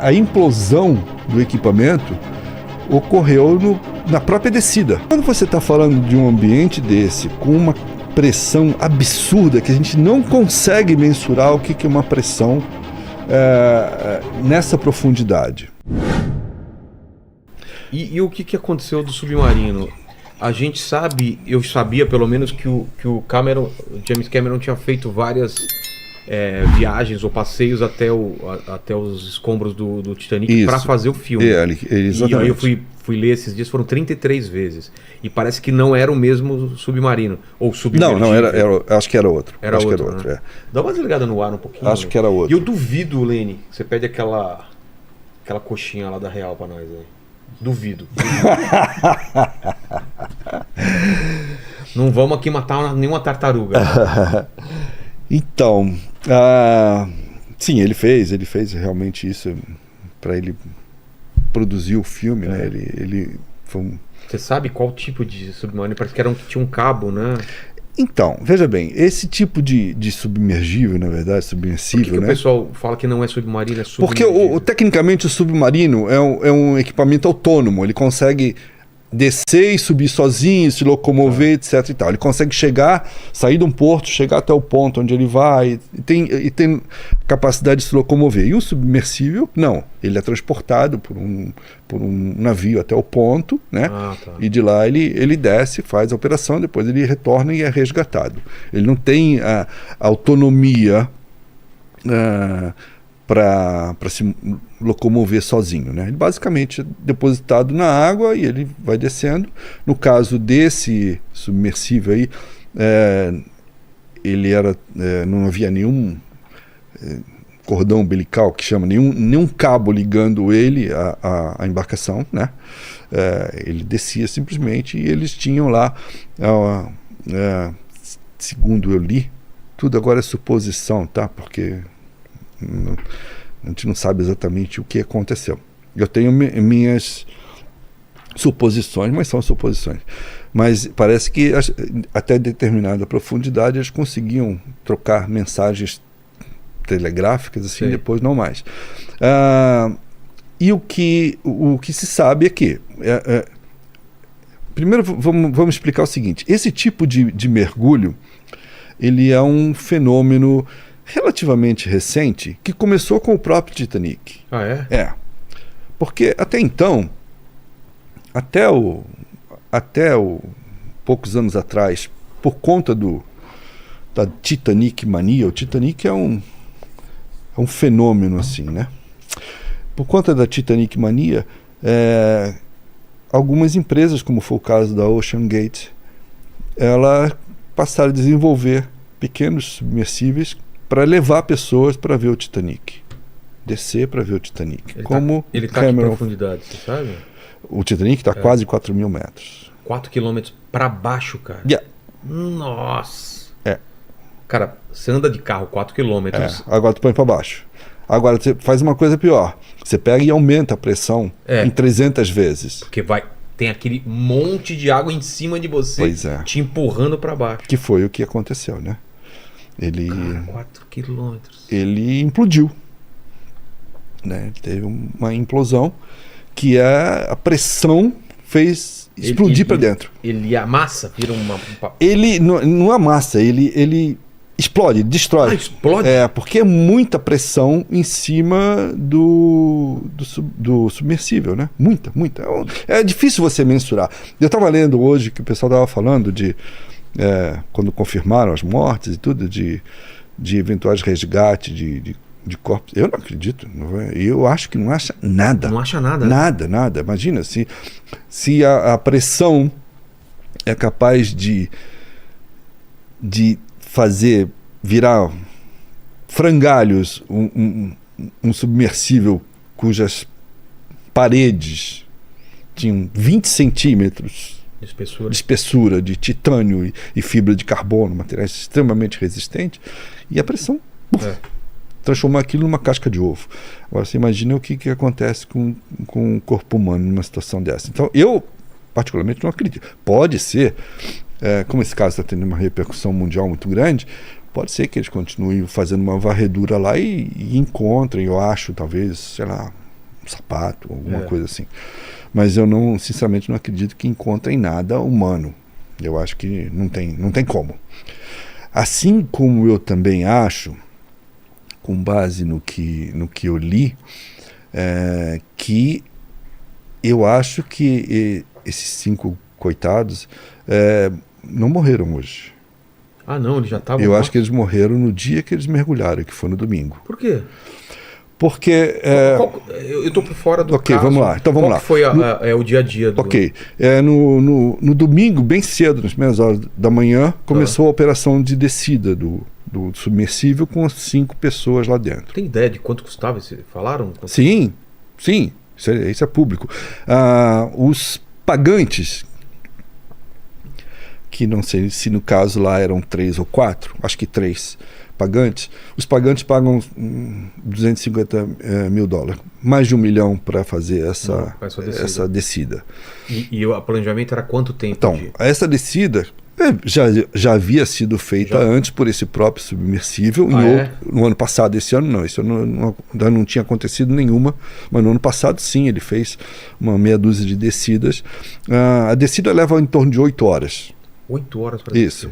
A implosão do equipamento ocorreu na própria descida. Quando você está falando de um ambiente desse, com uma pressão absurda, que a gente não consegue mensurar o que é uma pressão nessa profundidade. E o que aconteceu do submarino? A gente sabe, eu sabia pelo menos que o James Cameron tinha feito várias viagens ou passeios até os escombros do Titanic para fazer o filme. Exatamente. E aí eu fui ler esses dias, foram 33 vezes. E parece que não era o mesmo submarino. Ou submergível. Não, acho que era outro. Era acho outro, que era outro, né? Dá uma desligada no ar um pouquinho. Acho que era outro. E eu duvido, Lene, que você pede aquela coxinha lá da Real pra nós aí. Duvido. Não vamos aqui matar nenhuma tartaruga. Então, sim, ele fez realmente isso para ele produzir o filme, né? Ele foi Você sabe qual tipo de submarino? Parece que tinha um cabo, né? Então, veja bem, esse tipo de submergível, na verdade, submersível, Por que o pessoal fala que não é submarino, é submergível? Porque tecnicamente o submarino é um equipamento autônomo, ele consegue descer e subir sozinho, se locomover, etc e tal. Ele consegue sair de um porto, chegar até o ponto onde ele vai, e tem capacidade de se locomover. E o submersível, não. Ele é transportado por um navio até o ponto, né? E de lá ele desce, faz a operação, depois ele retorna e é resgatado. Ele não tem a autonomia para se locomover sozinho, né? Ele basicamente é depositado na água e ele vai descendo. No caso desse submersível aí, ele não havia nenhum cordão umbilical, que chama, nenhum cabo ligando ele à embarcação, né? Ele descia simplesmente e eles tinham lá, segundo eu li, tudo agora é suposição, tá? Porque a gente não sabe exatamente o que aconteceu. Eu tenho minhas suposições, mas são suposições. Mas parece que até determinada profundidade eles conseguiam trocar mensagens telegráficas, assim, depois não mais. E o que se sabe é que... primeiro vamos explicar o seguinte. Esse tipo de mergulho, ele é um fenômeno relativamente recente, que começou com o próprio Titanic. Ah, é? Porque até então, até poucos anos atrás, por conta da Titanic mania, o Titanic é um fenômeno assim, né? Por conta da Titanic mania, algumas empresas, como foi o caso da Ocean Gate, ela passaram a desenvolver pequenos submersíveis para levar pessoas para ver o Titanic. Descer para ver o Titanic. Ele está em profundidade, você sabe? O Titanic está quase 4 mil metros. 4 quilômetros para baixo, cara? Nossa! Cara, você anda de carro 4 quilômetros. Agora tu põe para baixo. Agora você faz uma coisa pior. Você pega e aumenta a pressão em 300 vezes. Porque tem aquele monte de água em cima de você, te empurrando para baixo. Que foi o que aconteceu, né? 4 quilômetros. Ele implodiu, né? Teve uma implosão que a pressão fez explodir para dentro. Ele amassa, vira uma... Ele não amassa, ele explode, destrói. Explode? Porque é muita pressão em cima do submersível, né? Muita. É difícil você mensurar. Eu estava lendo hoje que o pessoal estava falando de quando confirmaram as mortes e tudo, de eventuais resgates de corpos. Eu não acredito. Eu acho que não acha nada. Não acha nada? Nada. Imagina, se a pressão é capaz de fazer virar frangalhos um submersível cujas paredes tinham 20 centímetros de espessura, de titânio e fibra de carbono, materiais extremamente resistentes, e a pressão transformou aquilo numa casca de ovo. Agora você imagina o que acontece com o corpo humano numa situação dessa. Então eu particularmente não acredito. Pode ser, como esse caso está tendo uma repercussão mundial muito grande, Pode ser que eles continuem fazendo uma varredura lá e encontrem, eu acho, talvez, sei lá, um sapato, alguma coisa assim. Mas eu não, sinceramente, não acredito que encontrem nada humano. Eu acho que não tem como. Assim como eu também acho, com base no que eu li, que eu acho que esses 5 coitados não morreram hoje. Ah, não, eles já estavam. Eu acho que eles morreram no dia que eles mergulharam, que foi no domingo. Por quê? Porque... eu estou por fora do Ok, caso. vamos lá. Então vamos lá. Qual foi o dia a dia do... Ok. No domingo, bem cedo, nas primeiras horas da manhã, começou a operação de descida do submersível com 5 pessoas lá dentro. Tem ideia de quanto custava? Falaram? Sim. Isso é público. Os pagantes, que não sei se no caso lá eram 3 ou 4, acho que 3 pagantes, os pagantes pagam $250 mil, mais de $1 milhão para fazer essa descida. E o planejamento era quanto tempo? Então, essa descida já havia sido feita antes por esse próprio submersível, no ano passado. Esse ano ainda não tinha acontecido nenhuma, mas no ano passado sim, ele fez uma meia dúzia de descidas. A descida leva em torno de 8 horas. 8 horas para descer? Isso.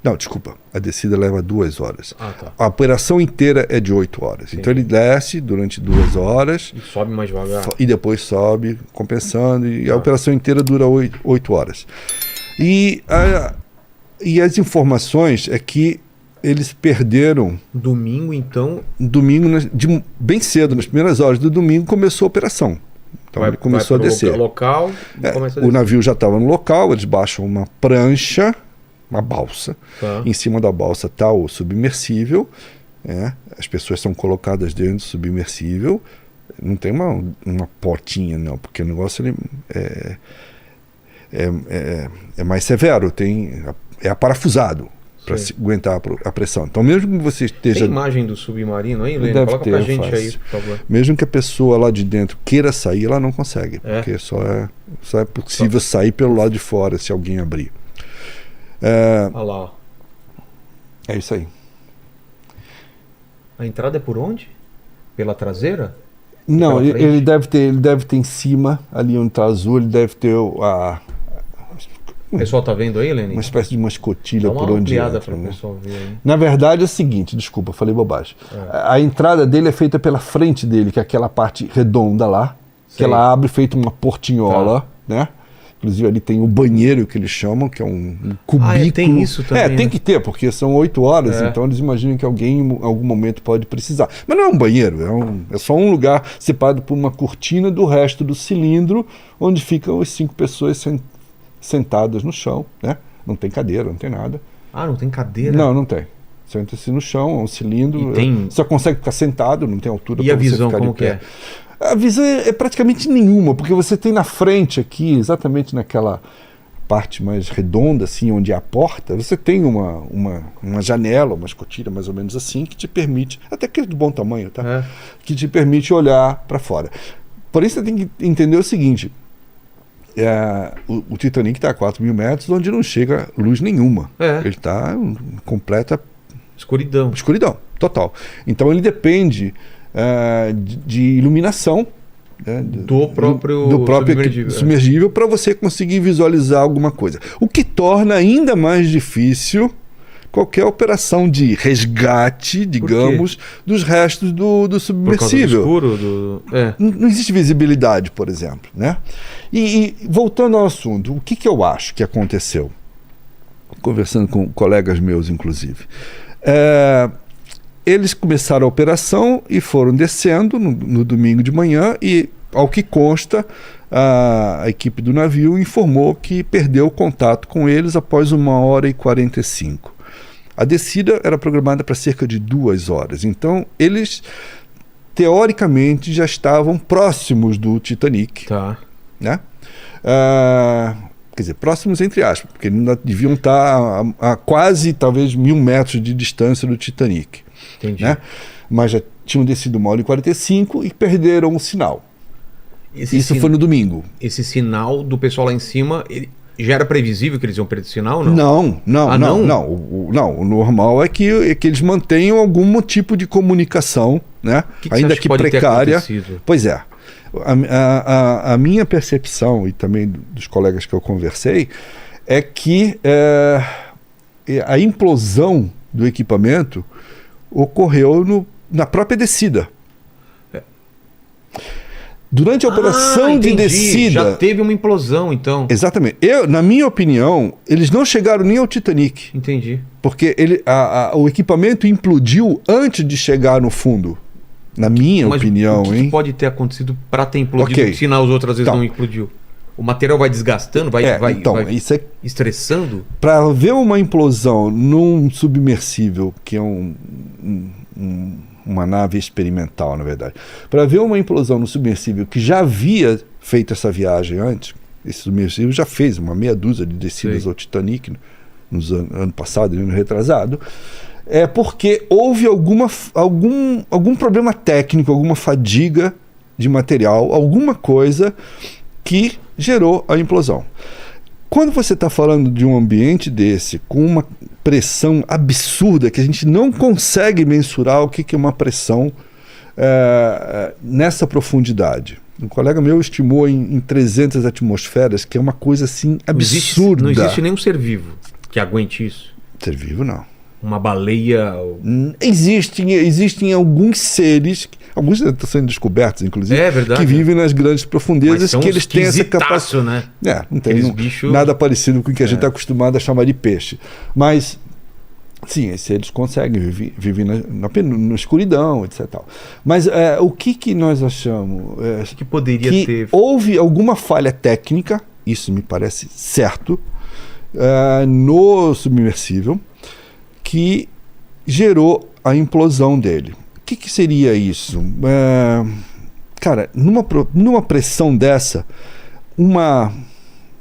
Não, desculpa, a descida leva 2 horas. Tá. A operação inteira é de 8 horas. Sim. Então ele desce durante 2 horas. E sobe mais devagar. E depois sobe, compensando. E a operação inteira dura 8 horas. E as informações é que eles perderam... Domingo, então... Domingo, bem cedo, nas primeiras horas do domingo, começou a operação. Então ele começou a descer. Local, começa a descer. O navio já estava no local, eles baixam uma prancha, uma balsa. Em cima da balsa está o submersível. As pessoas são colocadas dentro do submersível. Não tem uma portinha, não, porque o negócio é mais severo, é aparafusado para aguentar a pressão. Então, mesmo que você esteja... Tem imagem do submarino aí, Lênin? Coloca pra gente aí, por favor. Mesmo que a pessoa lá de dentro queira sair, ela não consegue, porque só é possível sair pelo lado de fora, se alguém abrir. Olha lá, ó. É isso aí. A entrada é por onde? Pela traseira? Não, ele deve ter em cima, ali onde está azul, ele deve ter o pessoal tá vendo aí, Lênin? Uma espécie de uma escotilha por onde entra. Para o pessoal ver aí. Na verdade é o seguinte, desculpa, falei bobagem. A entrada dele é feita pela frente dele, que é aquela parte redonda lá, que ela abre feito uma portinhola, né? Inclusive ali tem o banheiro que eles chamam, que é um cubículo. Tem isso também. Tem que ter, porque são 8 horas, então eles imaginam que alguém em algum momento pode precisar. Mas não é um banheiro, é só um lugar separado por uma cortina do resto do cilindro, onde ficam as 5 pessoas sentadas no chão, né? Não tem cadeira, não tem nada. Não tem cadeira? Não tem. Senta-se no chão, é um cilindro. Só consegue ficar sentado, não tem altura para você ficar de pé. E a visão como que é? A visão é praticamente nenhuma, porque você tem na frente aqui, exatamente naquela parte mais redonda, assim, onde é a porta, você tem uma janela, uma escotilha mais ou menos assim, que te permite, até que é de bom tamanho, tá? Que te permite olhar para fora. Porém, você tem que entender o seguinte, o Titanic está a 4 mil metros, onde não chega luz nenhuma. Ele está em completa escuridão, total. Então ele depende de iluminação, né, do próprio submergível para você conseguir visualizar alguma coisa. O que torna ainda mais difícil qualquer operação de resgate, digamos, dos restos do submersível. Por causa do escuro? Não existe visibilidade, por exemplo, né? E voltando ao assunto, o que eu acho que aconteceu? Conversando com colegas meus, inclusive. Eles começaram a operação e foram descendo no domingo de manhã e, ao que consta, a equipe do navio informou que perdeu o contato com eles após 1h45. A descida era programada para cerca de 2 horas. Então, eles, teoricamente, já estavam próximos do Titanic. Né? Quer dizer, próximos entre aspas, porque ainda deviam estar a quase, talvez, 1.000 metros de distância do Titanic. Entendi. Né? Mas já tinham descido 1h45 e perderam o sinal. Isso foi no domingo. Esse sinal do pessoal lá em cima, Já era previsível que eles iam perder sinal ou não? Não. O normal é que eles mantenham algum tipo de comunicação, né? Ainda que precária. Pois é. A minha percepção, e também dos colegas que eu conversei, é que a implosão do equipamento ocorreu na própria descida. Durante a operação de descida... Já teve uma implosão, então. Exatamente. Na minha opinião, eles não chegaram nem ao Titanic. Entendi. Porque o equipamento implodiu antes de chegar no fundo. Na minha opinião, o que pode ter acontecido para ter implodido, se nas outras vezes não implodiu? O material vai desgastando, vai isso estressando? Para ver uma implosão num submersível, que é uma nave experimental, na verdade. Para ver uma implosão no submersível que já havia feito essa viagem antes, esse submersível já fez uma meia dúzia de descidas ao Titanic ano passado e ano retrasado, é porque houve algum problema técnico, alguma fadiga de material, alguma coisa que gerou a implosão. Quando você está falando de um ambiente desse, com uma pressão absurda, que a gente não consegue mensurar o que é uma pressão nessa profundidade. Um colega meu estimou em 300 atmosferas, que é uma coisa assim absurda. Não existe nenhum ser vivo que aguente isso. Ser vivo, não. Uma baleia... Existem alguns seres, alguns estão sendo descobertos, inclusive, que vivem nas grandes profundezas, que eles têm essa capacidade. Né? Não tem nada parecido com o que a gente está acostumado a chamar de peixe. Mas, sim, esses seres conseguem viver na escuridão, etc. Mas o que nós achamos? Que poderia ter... Houve alguma falha técnica, isso me parece certo, no submersível, que gerou a implosão dele. O que seria isso? Cara, numa pressão dessa, não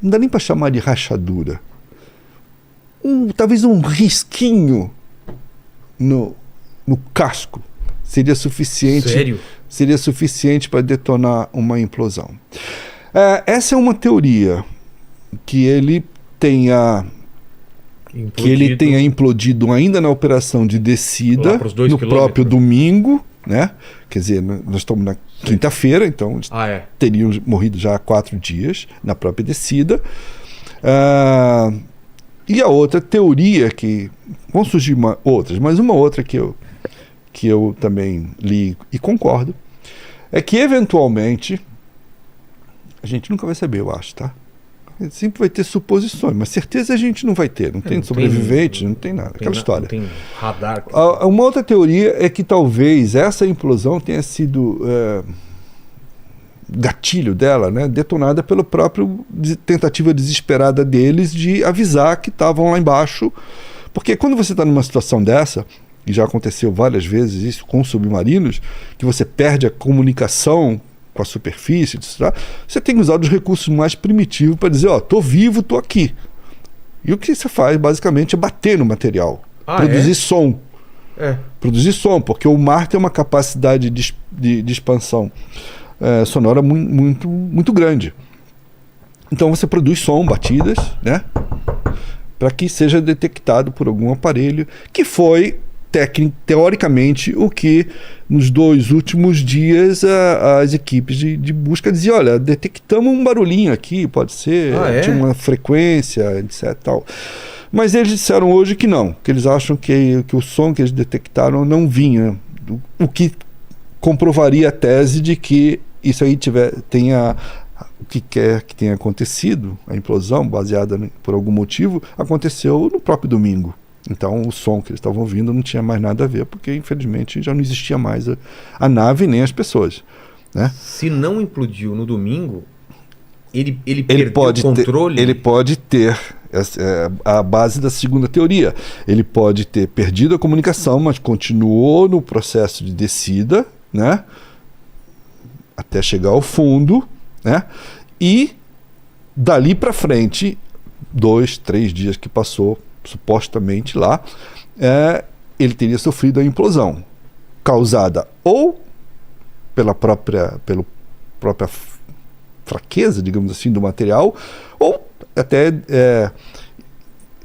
dá nem para chamar de rachadura. Talvez um risquinho no casco seria suficiente. Sério? Seria suficiente para detonar uma implosão. Essa é uma teoria que ele tenha implodido ainda na operação de descida, no próprio domingo, né? Quer dizer, nós estamos na quinta-feira, então teriam morrido já há 4 dias na própria descida. E a outra teoria vão surgir outras, mas uma outra que eu também li e concordo, é que eventualmente a gente nunca vai saber, eu acho, tá? Sempre vai ter suposições, mas certeza a gente não vai ter. Não tem sobrevivente, não tem nada. Aquela história. Não tem radar. Uma outra teoria é que talvez essa implosão tenha sido gatilho dela, né, detonada pela própria tentativa desesperada deles de avisar que estavam lá embaixo. Porque quando você está numa situação dessa, e já aconteceu várias vezes isso com submarinos, que você perde a comunicação com a superfície, você tem que usar os recursos mais primitivos para dizer, tô vivo, tô aqui. E o que você faz, basicamente, é bater no material. Produzir som. Produzir som, porque o mar tem uma capacidade de expansão sonora muito, muito grande. Então você produz som, batidas, né? Para que seja detectado por algum aparelho, que foi teoricamente o que nos 2 últimos dias as equipes de busca diziam, olha, detectamos um barulhinho aqui, pode ser, tinha uma frequência, etc. Tal. Mas eles disseram hoje que não, que eles acham que o som que eles detectaram não vinha, o que comprovaria a tese de que isso aí tenha o que quer que tenha acontecido, a implosão baseada por algum motivo, aconteceu no próprio domingo. Então o som que eles estavam ouvindo não tinha mais nada a ver, porque infelizmente já não existia mais a nave nem as pessoas, né? Se não implodiu no domingo, ele perdeu o controle? Ele pode ter a base da segunda teoria. Ele pode ter perdido a comunicação, mas continuou no processo de descida, né? Até chegar ao fundo, né? E dali para frente, 2, 3 dias que passou supostamente lá, ele teria sofrido a implosão, causada ou pela própria fraqueza, digamos assim, do material, ou até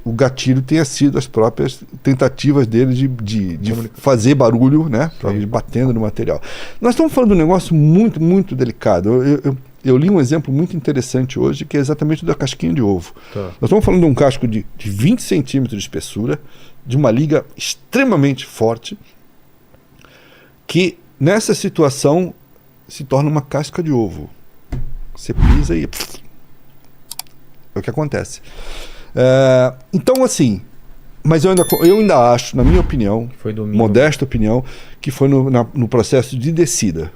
o gatilho tenha sido as próprias tentativas dele de fazer barulho, né? Batendo no material. Nós estamos falando de um negócio muito, muito delicado. Eu li um exemplo muito interessante hoje, que é exatamente o da casquinha de ovo. Tá. Nós estamos falando de um casco de 20 centímetros de espessura, de uma liga extremamente forte, que nessa situação se torna uma casca de ovo. Você pisa e... é o que acontece. Então, assim... Mas eu ainda acho, na minha opinião, modesta opinião, que foi no processo de descida.